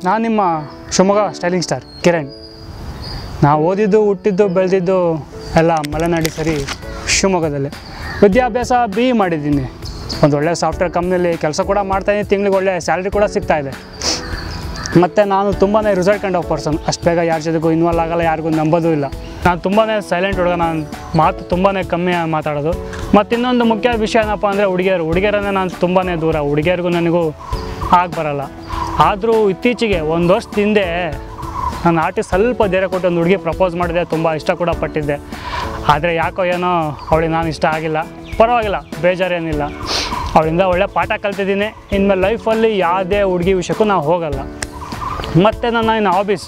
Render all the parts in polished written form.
ನಾನು ನಿಮ್ಮ Shivamogga styling star Kiran. ನಾವು ಓದಿದ್ದು ಹುಟ್ಟಿದ್ದು ಬೆಳೆದಿದ್ದು ಎಲ್ಲ ಮಲೆನಾಡಿ ಸರಿ ಶಿವಮೊಗ್ಗದಲ್ಲಿ. ವಿದ್ಯಾಭ್ಯಾಸ BE ಮಾಡಿದ್ದೀನಿ. ಒಂದು ಒಳ್ಳೆಯ ಸಾಫ್ಟ್ವೇರ್ ಕಂಪ್ನಿಯಲ್ಲಿ ಕೆಲಸ ಕೂಡ ಮಾಡ್ತಾಯಿದ್ದೀನಿ. ತಿಂಗಳಿಗೆ ಒಳ್ಳೆಯ ಸ್ಯಾಲ್ರಿ ಕೂಡ ಸಿಗ್ತಾಯಿದೆ. ಮತ್ತು ನಾನು ತುಂಬಾ ರಿಸಲ್ಟ್ ಕೈಂಡ್ ಆಫ್ ಪರ್ಸನ್. ಅಷ್ಟು ಬೇಗ ಯಾರ ಜೊತೆಗೂ ಇನ್ವಾಲ್ವ್ ಆಗೋಲ್ಲ, ಯಾರಿಗೂ ನಂಬೋದು ಇಲ್ಲ. ನಾನು ತುಂಬಾ ಸೈಲೆಂಟ್ ಹುಡುಗ. ನಾನು ಮಾತು ತುಂಬಾ ಕಮ್ಮಿ ಮಾತಾಡೋದು. ಮತ್ತು ಇನ್ನೊಂದು ಮುಖ್ಯ ವಿಷಯ ಏನಪ್ಪ ಅಂದರೆ ಹುಡುಗಿಯರನ್ನೇ ನಾನು ತುಂಬಾ ದೂರ. ಹುಡುಗಿಯರಿಗೂ ನನಗೂ ಆಗಿ ಬರೋಲ್ಲ. ಆದರೂ ಇತ್ತೀಚೆಗೆ ಒಂದು ವರ್ಷದ ಹಿಂದೆ ನಾನು ಆರ್ಟಿಸ್ಟ್ ಸ್ವಲ್ಪ ಧೈರ್ಯ ಕೊಟ್ಟು ಒಂದು ಹುಡುಗಿ ಪ್ರಪೋಸ್ ಮಾಡಿದೆ. ತುಂಬ ಇಷ್ಟ ಕೂಡ ಪಟ್ಟಿದ್ದೆ. ಆದರೆ ಯಾಕೋ ಏನೋ ಅವಳಿಗೆ ನಾನು ಇಷ್ಟ ಆಗಿಲ್ಲ. ಪರವಾಗಿಲ್ಲ, ಬೇಜಾರೇನಿಲ್ಲ. ಅವಳಿಂದ ಒಳ್ಳೆ ಪಾಠ ಕಲ್ತಿದ್ದೀನಿ. ಇನ್ಮೇಲೆ ಲೈಫಲ್ಲಿ ಯಾವುದೇ ಹುಡುಗಿ ವಿಷಯಕ್ಕೂ ನಾವು ಹೋಗಲ್ಲ. ಮತ್ತು ನನ್ನ ಹಾಬೀಸ್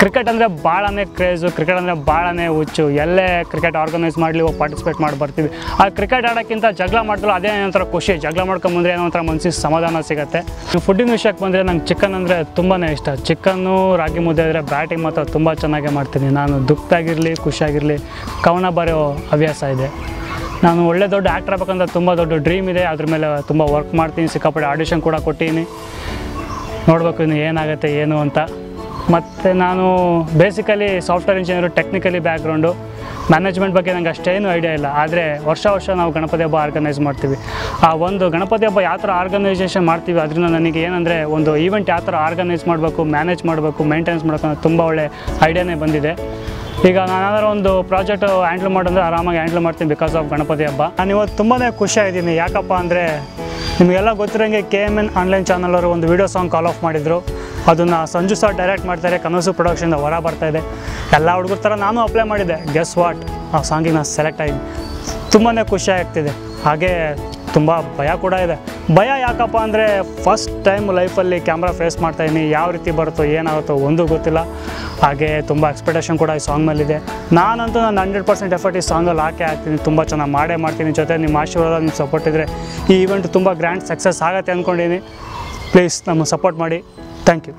ಕ್ರಿಕೆಟ್ ಅಂದರೆ ಭಾಳನೇ ಕ್ರೇಜು. ಕ್ರಿಕೆಟ್ ಅಂದರೆ ಭಾಳನೇ ಹುಚ್ಚು. ಎಲ್ಲೇ ಕ್ರಿಕೆಟ್ ಆರ್ಗನೈಸ್ ಮಾಡಲಿ ಪಾರ್ಟಿಸಿಪೇಟ್ ಮಾಡಿ ಬರ್ತೀವಿ. ಆ ಕ್ರಿಕೆಟ್ ಆಡೋಕ್ಕಿಂತ ಜಗಳ ಮಾಡ್ತಲೋ ಅದೇ ಒಂಥರ ಖುಷಿ. ಜಗಳ ಮಾಡ್ಕೊಂಬಂದ್ರೆ ಏನೋ ಒಂಥರ ಮನಸ್ಸಿಗೆ ಸಮಾಧಾನ ಸಿಗುತ್ತೆ. ಫುಡ್ಡಿನ ವಿಷಯಕ್ಕೆ ಬಂದರೆ ನಂಗೆ ಚಿಕನ್ ಅಂದರೆ ತುಂಬಾ ಇಷ್ಟ. ಚಿಕನ್ನು ರಾಗಿ ಮುದ್ದೆ ಆದರೆ ಬ್ಯಾಟಿಂಗ್ ಮಾತ್ರ ತುಂಬ ಚೆನ್ನಾಗೇ ಮಾಡ್ತೀನಿ. ನಾನು ದುಃಖದಾಗಿರಲಿ ಖುಷಿಯಾಗಿರಲಿ ಕವನ ಬರೆಯೋ ಹವ್ಯಾಸ ಇದೆ. ನಾನು ಒಳ್ಳೆ ದೊಡ್ಡ ಆ್ಯಕ್ಟರ್ ಆಗ್ಬೇಕಂತ ತುಂಬ ದೊಡ್ಡ ಡ್ರೀಮ್ ಇದೆ. ಅದ್ರ ಮೇಲೆ ತುಂಬ ವರ್ಕ್ ಮಾಡ್ತೀನಿ. ಸಿಕ್ಕಾಪಟ್ಟೆ ಆಡಿಷನ್ ಕೂಡ ಕೊಟ್ಟಿದ್ದೀನಿ. ನೋಡಬೇಕು ಇನ್ನು ಏನಾಗುತ್ತೆ ಏನು ಅಂತ. ಮತ್ತು ನಾನು basically software engineer, technically background. Management ಬಗ್ಗೆ ನಂಗೆ ಅಷ್ಟೇನು ಐಡಿಯಾ ಇಲ್ಲ. ಆದರೆ ವರ್ಷ ನಾವು ಗಣಪತಿ ಹಬ್ಬ ಆರ್ಗನೈಸ್ ಮಾಡ್ತೀವಿ. ಆ ಒಂದು ಗಣಪತಿ ಹಬ್ಬ ಯಾವ ಥರ ಆರ್ಗನೈಸೇಷನ್ ಮಾಡ್ತೀವಿ ಅದರಿಂದ ನನಗೆ ಏನಂದರೆ ಒಂದು ಈವೆಂಟ್ ಯಾವ ಥರ ಆರ್ಗನೈಸ್ ಮಾಡಬೇಕು, ಮ್ಯಾನೇಜ್ ಮಾಡಬೇಕು, ಮೇಂಟೆನೆನ್ಸ್ ಮಾಡಬೇಕು ಅನ್ನೋ ತುಂಬ ಒಳ್ಳೆ ಐಡಿಯಾನೇ ಬಂದಿದೆ. ಈಗ ನಾನಾದರೂ ಒಂದು ಪ್ರಾಜೆಕ್ಟ್ ಹ್ಯಾಂಡ್ಲ್ ಮಾಡೋಂದ್ರೆ ಆರಾಮಾಗಿ ಹ್ಯಾಂಡ್ಲ್ ಮಾಡ್ತೀನಿ ಬಿಕಾಸ್ ಆಫ್ ಗಣಪತಿ ಹಬ್ಬ. ನಾನು ಇವತ್ತು ತುಂಬಾ ಖುಷಿಯಾಗಿದ್ದೀನಿ. ಯಾಕಪ್ಪ ಅಂದರೆ ನಿಮಗೆಲ್ಲ ಗೊತ್ತಿರೋಂಗೆ KMN ಆನ್ಲೈನ್ ಚಾನಲ್ ಅವರು ಒಂದು ವೀಡಿಯೋ ಸಾಂಗ್ ಕಾಲ್ ಆಫ್ ಮಾಡಿದರು. ಅದನ್ನು ಸಂಜು ಸರ್ ಡೈರೆಕ್ಟ್ ಮಾಡ್ತಾರೆ. ಕನಸು ಪ್ರೊಡಕ್ಷನ್ದ ಹೊರ ಬರ್ತಾಯಿದೆ. ಎಲ್ಲ ಹುಡುಗರ ಥರ ನಾನು ಅಪ್ಲೈ ಮಾಡಿದ್ದೆ. ಗೆಸ್ ವಾಟ್, ಆ ಸಾಂಗಿಗೆ ನಾನು ಸೆಲೆಕ್ಟ್ ಆಗಿದ್ದೀನಿ. ತುಂಬಾ ಖುಷಿ ಆಗ್ತಿದೆ. ಹಾಗೇ ತುಂಬ ಭಯ ಕೂಡ ಇದೆ. ಭಯ ಯಾಕಪ್ಪ ಅಂದರೆ ಫಸ್ಟ್ ಟೈಮ್ ಲೈಫಲ್ಲಿ ಕ್ಯಾಮ್ರಾ ಫೇಸ್ ಮಾಡ್ತಾಯಿದ್ದೀನಿ. ಯಾವ ರೀತಿ ಬರುತ್ತೋ ಏನಾಗುತ್ತೋ ಒಂದೂ ಗೊತ್ತಿಲ್ಲ. ಹಾಗೆ ತುಂಬ ಎಕ್ಸ್ಪೆಕ್ಟೇಷನ್ ಕೂಡ ಈ ಸಾಂಗ್ ಮೇಲಿದೆ. ನಾನಂತೂ ನಾನು 100% ಎಫರ್ಟ್ ಈ ಸಾಂಗಲ್ಲಿ ಹಾಕ್ತೀನಿ. ತುಂಬ ಚೆನ್ನಾಗಿ ಮಾಡ್ತೀನಿ. ಜೊತೆ ನಿಮ್ಮ ಆಶೀರ್ವಾದ, ನಿಮ್ಮ ಸಪೋರ್ಟ್ ಇದ್ದರೆ ಈ ಈವೆಂಟ್ ತುಂಬ ಗ್ರ್ಯಾಂಡ್ ಸಕ್ಸಸ್ ಆಗುತ್ತೆ ಅಂದ್ಕೊಂಡಿದ್ದೀನಿ. ಪ್ಲೀಸ್ ನಮಗೆ ಸಪೋರ್ಟ್ ಮಾಡಿ. Thank you.